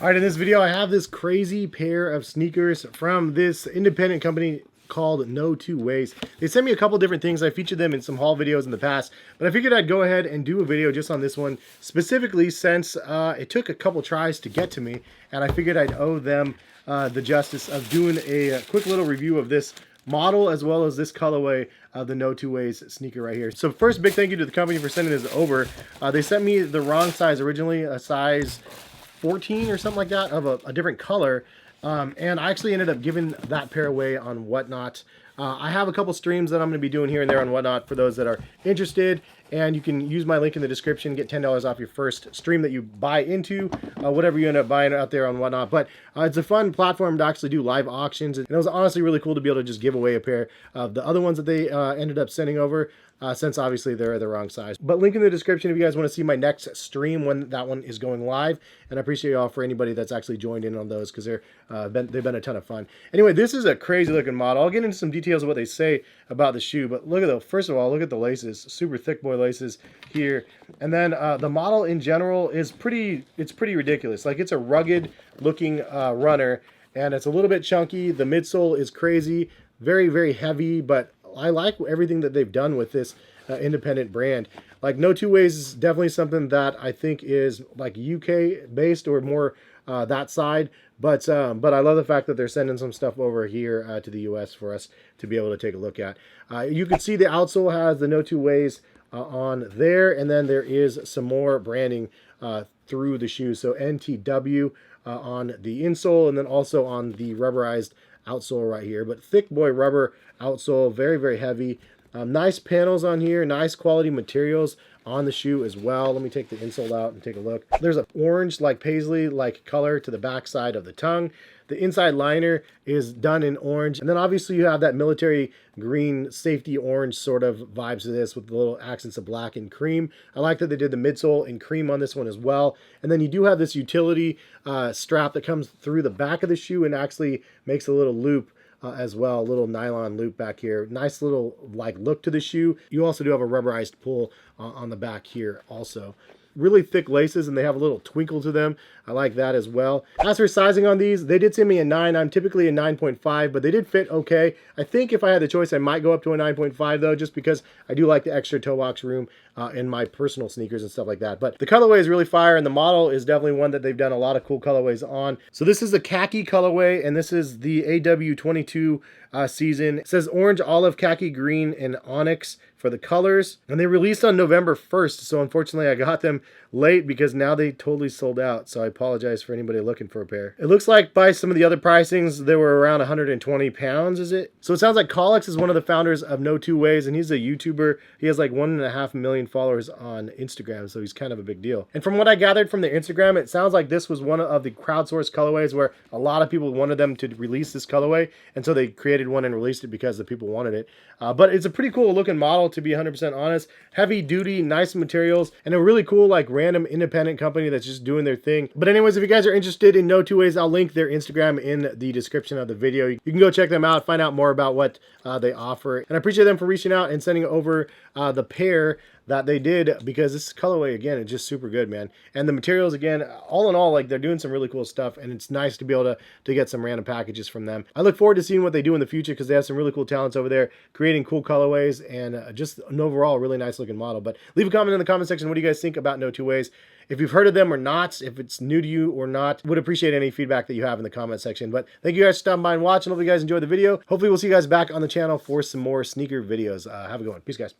All right, in this video, I have this crazy pair of sneakers from this independent company called NoTwoWays. They sent me a couple different things. I featured them in some haul videos in the past, but I figured I'd go ahead and do a video just on this one, specifically since it took a couple tries to get to me, and I figured I'd owe them the justice of doing a quick little review of this model as well as this colorway of the NoTwoWays sneaker right here. So first, big thank you to the company for sending this over. They sent me the wrong size originally, a size 14 or something like that, of a different color, and I actually ended up giving that pair away on Whatnot. I have a couple streams that I'm going to be doing here and there on Whatnot for those that are interested, and you can use my link in the description, get $10 off your first stream that you buy into, whatever you end up buying out there on Whatnot. But it's a fun platform to actually do live auctions, and it was honestly really cool to be able to just give away a pair of the other ones that they ended up sending over, since obviously they're the wrong size. But link in the description if you guys want to see my next stream when that one is going live, and I appreciate y'all for anybody that's actually joined in on those, because they've been a ton of fun. Anyway, this is a crazy looking model. I'll get into some details of what they say about the shoe, but look at the, first of all, look at the laces, super thick boy laces here, and then the model in general is pretty ridiculous. Like, it's a rugged looking runner, and it's a little bit chunky. The midsole is crazy, very heavy, but I like everything that they've done with this independent brand. Like, NoTwoWays is definitely something that I think is like UK based or more that side, but I love the fact that they're sending some stuff over here to the US for us to be able to take a look at. You can see the outsole has the NoTwoWays on there, and then there is some more branding through the shoe. So NTW on the insole, and then also on the rubberized outsole right here. But thick boy rubber outsole, very heavy. Nice panels on here, nice quality materials on the shoe as well. Let me take the insole out and take a look. There's an orange, like paisley like color to the back side of the tongue. The inside liner is done in orange, and then obviously you have that military green safety orange sort of vibes to this with the little accents of black and cream. I like that they did the midsole in cream on this one as well. And then you do have this utility strap that comes through the back of the shoe and actually makes a little loop as well, a little nylon loop back here. Nice little like look to the shoe. You also do have a rubberized pull on the back here also. Really thick laces, and they have a little twinkle to them. I like that as well. As for sizing on these, they did send me a 9. I'm typically a 9.5, but they did fit okay. I think if I had the choice, I might go up to a 9.5 though, just because I do like the extra toe box room in my personal sneakers and stuff like that. But the colorway is really fire, and the model is definitely one that they've done a lot of cool colorways on. So this is the khaki colorway, and this is the AW22 season. It says orange, olive, khaki, green, and onyx for the colors, and they released on November 1st. So unfortunately I got them late because now they totally sold out. So I apologize for anybody looking for a pair. It looks like by some of the other pricings, they were around 120 pounds, is it? So it sounds like Colix is one of the founders of NoTwoWays, and he's a YouTuber. He has like 1.5 million followers on Instagram, so he's kind of a big deal. And from what I gathered from their Instagram, it sounds like this was one of the crowdsourced colorways where a lot of people wanted them to release this colorway, and so they created one and released it because the people wanted it. But it's a pretty cool looking model, to be 100% honest. Heavy duty, nice materials, and a really cool like random independent company that's just doing their thing. But anyways, if you guys are interested in NoTwoWays, I'll link their Instagram in the description of the video. You can go check them out, find out more about what they offer. And I appreciate them for reaching out and sending over the pair that they did, because this colorway again is just super good, man. And the materials, again, all in all, like, they're doing some really cool stuff, and it's nice to be able to get some random packages from them. I look forward to seeing what they do in the future, because they have some really cool talents over there creating cool colorways, and just an overall really nice looking model. But leave a comment in the comment section. What do you guys think about NoTwoWays? If you've heard of them or not, if it's new to you or not, would appreciate any feedback that you have in the comment section. But thank you guys for stopping by and watching. Hope you guys enjoyed the video. Hopefully we'll see you guys back on the channel for some more sneaker videos. Have a good one. Peace, guys.